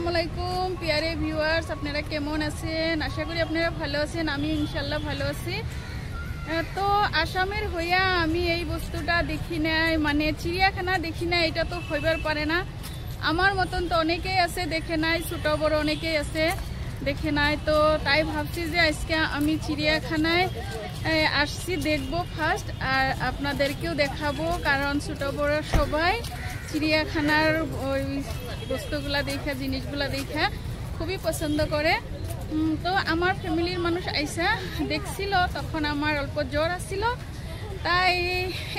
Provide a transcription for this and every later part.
আসসালামু আলাইকুম প্রিয় ভিউয়ার্স, আপনারা কেমন আছেন? আশা করি আপনারা ভালো আছেন। আমি ইনশাআল্লাহ ভালো আছি। তো আসামের হইয়া আমি এই বস্তুটা দেখি নাই, মানে চিড়িয়াখানা দেখি নাই, এটা তো হইবার পারে না। আমার মতন তো অনেকেই আছে দেখে নাই, ছোট বড় অনেকেই আছে দেখে নাই। তো তাই ভাবছি যে আজকে আমি চিড়িয়াখানায় আসছি, দেখবো ফার্স্ট, আর আপনাদেরকেও দেখাবো, কারণ ছোট বড় সবাই চিড়িয়াখানার ওই বস্তুগুলা দেখা, জিনিসগুলা দেখা খুবই পছন্দ করে। তো আমার ফ্যামিলির মানুষ আইসা দেখছিল, তখন আমার অল্প জ্বর আসছিল, তাই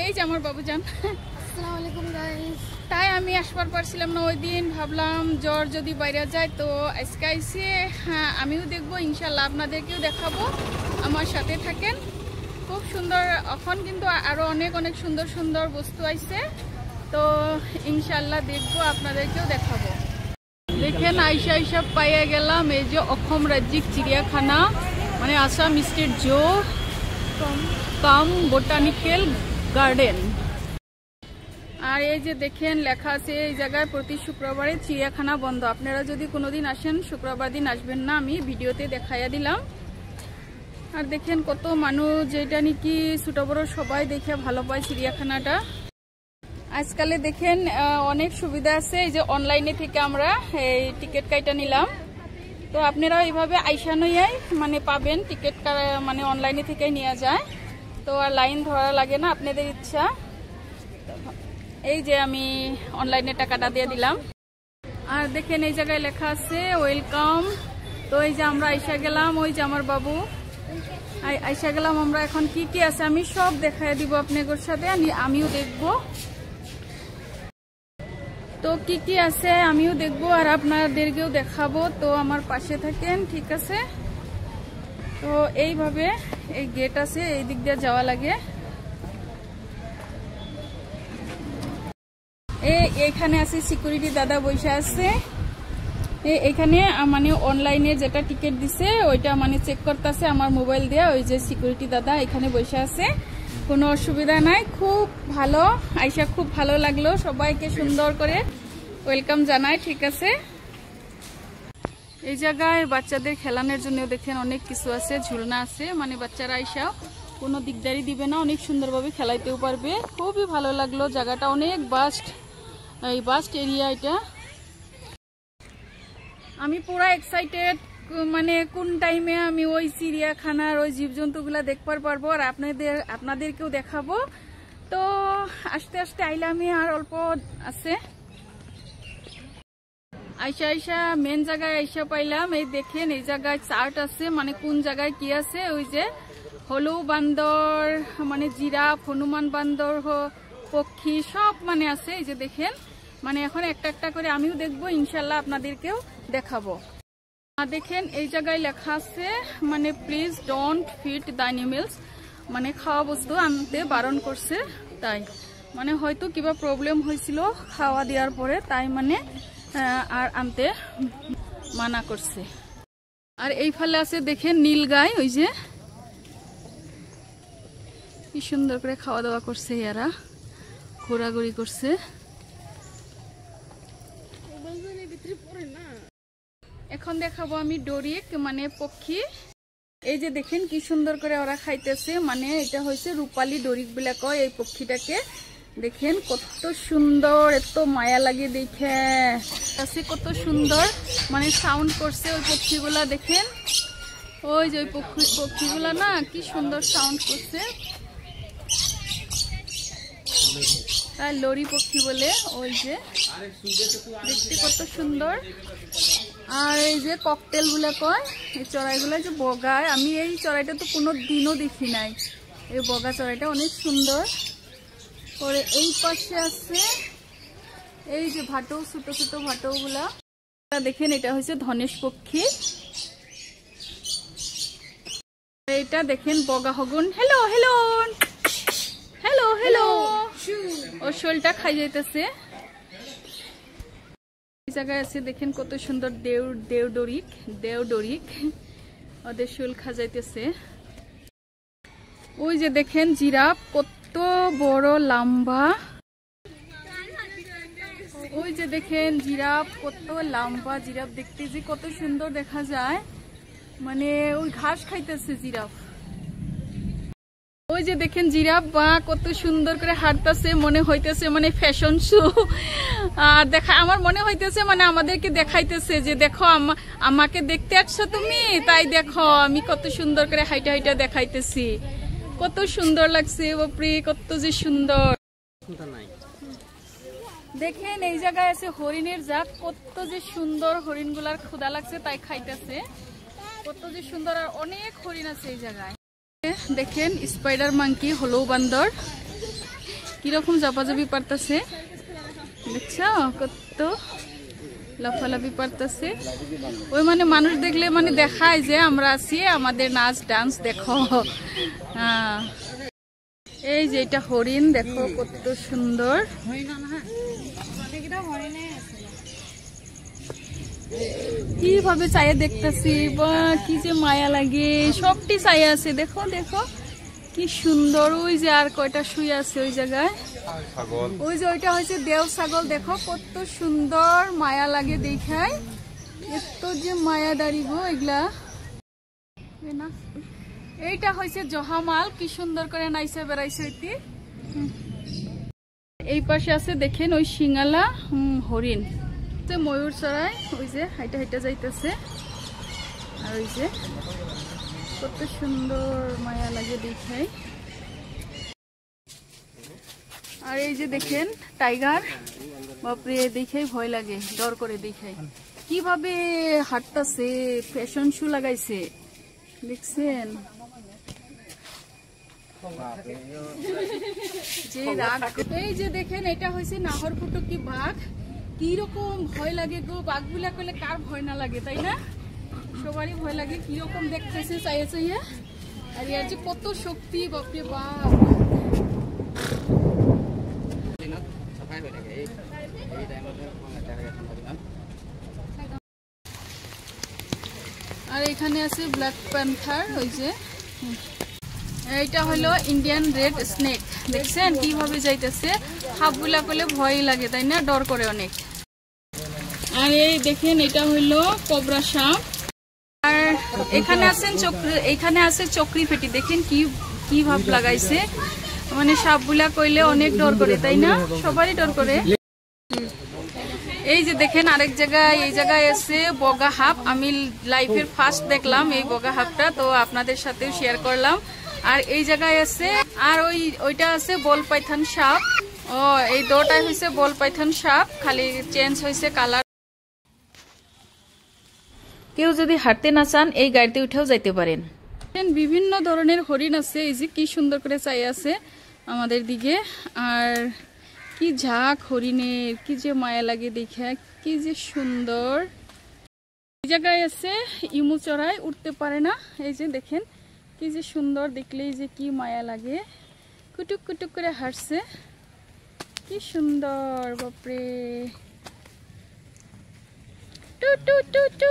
এই যে আমার বাবুজান, আসসালামু আলাইকুম গাইস, তাই আমি আসবার পারছিলাম না ওই দিন। ভাবলাম জ্বর যদি বাইরে যায় তো আজকে আইসে হ্যাঁ আমিও দেখবো, ইনশাল্লাহ আপনাদেরকেও দেখাবো, আমার সাথে থাকেন। খুব সুন্দর, এখন কিন্তু আরো অনেক অনেক সুন্দর সুন্দর বস্তু আইছে, তো ইনশাল্লাহ দেখবো, আপনাদেরকেও দেখাবো। দেখেন আইসা আইসা পাইয়া গেলাম এই যে অসম রাজ্যিক চিড়িয়াখানা, মানে আসাম স্টেট জু কাম বোটানিক্যাল গার্ডেন। আর এই যে দেখেন লেখা আছে এই জায়গায় প্রতি শুক্রবারে চিড়িয়াখানা বন্ধ। আপনারা যদি কোনোদিন আসেন শুক্রবার দিন আসবেন না, আমি ভিডিওতে দেখাইয়া দিলাম। আর দেখেন কত মানুষ, যেটা নাকি ছোট বড় সবাই দেখে ভালো পায় চিড়িয়াখানাটা। আজকালে দেখেন অনেক সুবিধা আছে, এই যে অনলাইনে থেকে আমরা এই টিকিট কাইটা নিলাম, তো আপনারা এইভাবে আইসা নইয়াই মানে পাবেন টিকিট, মানে অনলাইনে থেকে নেওয়া যায়, তো আর লাইন ধরা লাগে না, আপনাদের ইচ্ছা। এই যে আমি অনলাইনে টাকাটা দিয়ে দিলাম। আর দেখেন এই জায়গায় লেখা আছে ওয়েলকাম। তো এই যে আমরা আইসা গেলাম, ওই যে আমার বাবু আইসা গেলাম আমরা। এখন কি কি আছে আমি সব দেখাই দিব আপনাদের সাথে, আমিও দেখবো। তো কি কি আছে আমিও দেখবো আর আপনাদেরকেও দেখাবো, তো আমার পাশে থাকেন, ঠিক আছে? তো এইভাবে এই গেট আছে, এই দিক দিয়ে যাওয়া লাগে। এইখানে আছে সিকিউরিটি দাদা বসে আছে, এইখানে মানে অনলাইনে যেটা টিকিট দিছে ওইটা মানে চেক করতেছে আমার মোবাইল দিয়ে। ওই যে সিকিউরিটি দাদা এখানে বসে আছে, কোনো অসুবিধা নাই, খুব ভালো। আইসা খুব ভালো লাগলো, সবাইকে সুন্দর করে ওয়েলকাম জানাই, ঠিক আছে? এই জায়গায় বাচ্চাদের খেলানোর জন্য দেখেন অনেক কিছু আছে, ঝুলনা আছে, মানে বাচ্চারা আইসা কোনো দিকদারি দিবে না, অনেক সুন্দরভাবে খেলাইতেও পারবে। খুবই ভালো লাগলো, জায়গাটা অনেক বাস্ট, এই বাস্ট এরিয়া এটা। আমি পুরা এক্সাইটেড, মানে কোন টাইমে আমি ওই চিড়িয়াখানার ওই জীবজন্তুগুলা দেখবার পারবো আর আপনাদেরকেও দেখাবো। তো আস্তে আস্তে আইলামি, আর অল্প আছে। আইসা আইসা মেন জায়গায় আইসা পাইলাম। এই দেখেন এই জায়গায় চার্ট আছে, মানে কোন জায়গায় কি আছে। ওই যে হলু বান্দর, মানে জিরাফ, হনুমান বান্দর, পক্ষী সব মানে আছে, এই যে দেখেন। মানে এখন একটা একটা করে আমিও দেখবো, ইনশাল্লাহ আপনাদেরকেও দেখাবো। দেখেন এই জায়গায় লেখা আছে মানে please don't feed the animals, মানে খাওয়া বস্তু আনতে বারণ করছে, তাই মানে হয়তো কিবা প্রবলেম হয়েছিল খাওয়া দেওয়ার পরে, তাই মানে আর আনতে মানা করছে। আর এই ফালে আছে দেখেন নীলগাই, ওই যে কি সুন্দর করে খাওয়া দাওয়া করছে, এরা ঘোরাঘুরি করছে। এখন দেখাবো আমি ডরিক, মানে পক্ষী। এই যে দেখেন কি সুন্দর করে ওরা খাইতেছে, মানে এটা হয়েছে রূপালী ডরিক বলে কয় এই পক্ষীটাকে। দেখেন কত সুন্দর, এত মায়া লাগে দেখে, কত সুন্দর মানে সাউন্ড করছে ওই পক্ষীগুলা। দেখেন ওই যে ওই পক্ষীগুলা না কি সুন্দর সাউন্ড করছে, তাই লরি পক্ষী বলে। ওই যে দেখতে কত সুন্দর। আর এই যে ককটেল বলে কয় এই চড়াইগুলা, যে বগায়, আমি এই চড়াইটা তো কোনো দিনও দেখি নাই, এই বগা চড়াইটা অনেক সুন্দর করে। এই পাশে আছে এই যে ভাটৌ, ছোট ছোট ভাটৌ গুলা দেখেন, এটা হচ্ছে ধনেশ পক্ষী। এটা দেখেন বগা হগুন, হেলো হেলো হেলো হেলো, ও শোলটা খাই যাইতেছে। এই জায়গায় আছে দেখেন কত সুন্দর দেওডরিক, ওদের শোল খাজাইতেছে। ওই যে দেখেন জিরাফ, কত বড় লম্বা, ওই যে দেখেন জিরাফ, কত লম্বা জিরাফ, দেখতে যে কত সুন্দর দেখা যায়, মানে ওই ঘাস খাইতেছে জিরাফ। ওই যে দেখেন জিরাফ বা কত সুন্দর করে হাঁটতেছে, মনে হইতেছে মানে ফ্যাশন শো। আর দেখা আমার মনে হইতেছে মানে আমাদেরকে দেখাইতেছে যে দেখো আমাকে দেখতে আসছো তুমি, তাই দেখো আমি কত সুন্দর করে হাইটা হাইটা দেখাইতেছি। কত সুন্দর লাগছে বাপরে, কত যে সুন্দর। দেখেন এই জায়গায় আছে হরিণের জাত, কত যে সুন্দর, হরিণগুলার ক্ষুধা লাগছে তাই খাইতেছে, কত যে সুন্দর। আর অনেক হরিণ আছে এই জায়গায়। দেখেন স্পাইডার মাঙ্কি, হলো বান্দর কিরকম জাপাজাপি পারতেছে, দেখছো কত লাফালাফি পারতেছে। ওই মানে মানুষ দেখলে মানে দেখায় যে আমরা আছি, আমাদের নাচ ডান্স দেখো। এই যে এটা হরিণ, দেখো কত সুন্দর। কিভাবে চাইয়া দেখতেছি, বা কি যে মায়া লাগে, সবটি চাইয়া আছে। দেখো দেখো কি সুন্দর। ওই যে আর কয়টা শুয়ে আছে ওই জায়গায়, ওই যে ওইটা হয়েছে দেও ছাগল। দেখো কত সুন্দর, মায়া লাগে দেখায়, এত যে মায়া দাঁড়িব এগুলা। এইটা হয়েছে জহামাল, কি সুন্দর করে নাইছে বেড়াইছে। এই পাশে আছে দেখেন ওই সিঙ্গালা হরিণ, ময়ূর চড়াই, ওই যে হাইটা হাইটা যাইতেছে। আর ওই যে কত সুন্দর, মায়া লাগে দেখাই। আর এই যে দেখেন টাইগার, বাপরে দেখেই ভয় লাগে, ডর করে দেখাই কিভাবে হাঁটতেছে, ফ্যাশন শু লাগাইছে, দেখছেন যে রাগ। এই যে দেখেন এটা হয়েছে নাহরফুটুকি বাঘ, কিরকম ভয় লাগে গো, বাঘগুলা করলে কার ভয় না লাগে, তাই না? সবারই ভয় লাগে, কিরকম দেখতেছে চাইয়া চাইয়া। আর এর যে কত শক্তি, বাপরে বাপ। আর এখানে আছে ব্ল্যাক প্যান্থার, ওই যে এইটা হলো ইন্ডিয়ান রেড স্নেক, দেখছেন কিভাবে যাইতেছে। সাপগুলা করলে ভয় লাগে, তাই না? ডর করে অনেক। আর এই দেখেন এটা হইলো কোবরা সাপ। আর এখানে আছেন এখানে আছে চক্রি ফেটি, দেখেন কি ভাব লাগাইছে, মানে সাপগুলা কইলে অনেক ডর করে, তাই না? সবারই ডর করে। এই যে দেখেন আরেক জায়গায়, এই জায়গায় আছে বগা হাপ। আমি লাইফের ফার্স্ট দেখলাম এই বগা হাপটা, তো আপনাদের সাথেও শেয়ার করলাম। আর এই জায়গায় আছে, আর ওইটা আছে বল পাইথন সাপ। ও এই দুটাই হয়েছে বল পাইথন সাপ, খালি চেঞ্জ হয়েছে কালার। কেউ যদি হাঁটতে না চান এই গাড়িতে উঠেও যাইতে পারেন। বিভিন্ন ধরনের হরিণ আছে, এই যে কি সুন্দর করে চাই আছে আমাদের দিকে। আর কি ঝাঁক হরিণের, কি যে মায়া লাগে দেখে, কি যে সুন্দর। এই জায়গায় আছে ইমু চড়াই, উঠতে পারে না। এই যে দেখেন কি যে সুন্দর, দেখলেই যে কি মায়া লাগে, কুটুক কুটুক করে হাঁটছে, কি সুন্দর, বাপরে। টু টু টু টু।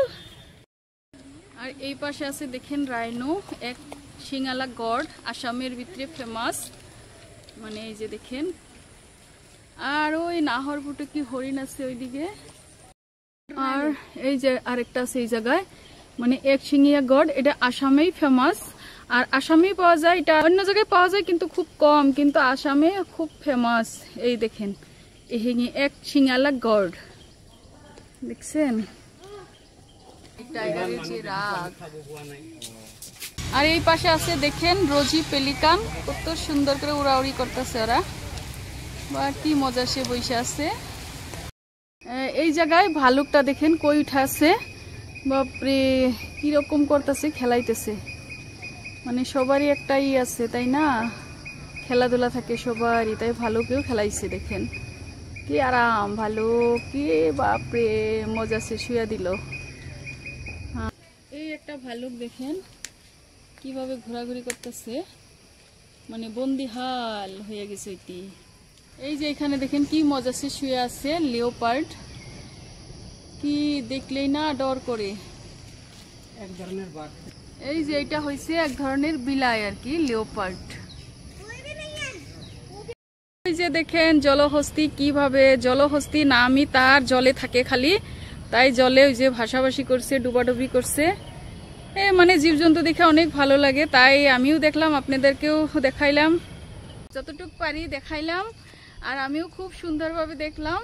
আর এই পাশে আছে দেখেন রাইনো, এক সিঙ্গালা গড়, আসামের ভিতরে ফেমাস, মানে এই যে দেখেন। আর ওই নাহরফুটুকি হরিণ আছে ওইদিকে। আর এই যে আরেকটা আছে এই জায়গায়, মানে এক শিঙিয়া গড়, এটা আসামেই ফেমাস। আর আসামেই পাওয়া যায়, এটা অন্য জায়গায় পাওয়া যায় কিন্তু খুব কম, কিন্তু আসামে খুব ফেমাস। এই দেখেন এহিঙি এক শিঙালা গড়, দেখছেন টাইগারের যে রাগ। আর এই পাশে আছে দেখেন রোজি পেলিকান, কত সুন্দর করে উড়াউড়ি করতেছে ওরা, বা কি মজা সে বসে আছে। এই জায়গায় ভালুকটা দেখেন কই উঠা আছে, বাপরে কিরকম করতেছে, খেলাইতেছে। মানে সবারই একটাই আছে, তাই না? খেলাধুলা থাকে সবারই, তাই ভালুকেও খেলাইছে। দেখেন কি আরাম ভালুক, কি বাপরে মজা সে শুয়া দিল। এই একটা ভালুক দেখেন কিভাবে ঘোরাঘুরি করতেছে, মানে বন্দিহাল হয়ে গেছে এটি। এই যে এখানে দেখেন কি মজা সে শুয়ে আছে লিওপার্ড, কি দেখলেই না ডর করে। এক ধরনের বাঘ, এই যে এটা হয়েছে এক ধরনের বিলাই আর কি, লিওপার্ড। এই যে যে দেখেন জলহস্তি কিভাবে, জলহস্তি নামই তার জলে থাকে খালি, তাই জলে ওই যে ভাসাভাসি করছে, ডুবাডুবি করছে। মানে জীবজন্তু দেখে অনেক ভালো লাগে, তাই আমিও দেখলাম, আপনাদেরকেও দেখাইলাম, যতটুকু পারি দেখাইলাম। আর আমিও খুব সুন্দরভাবে দেখলাম,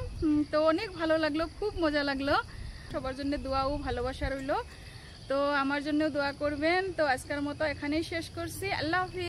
তো অনেক ভালো লাগলো, খুব মজা লাগলো। সবার জন্য দোয়া ও ভালোবাসা রইল, তো আমার জন্য দোয়া করবেন। তো আজকের মতো এখানেই শেষ করছি। আল্লাহ হাফিজ।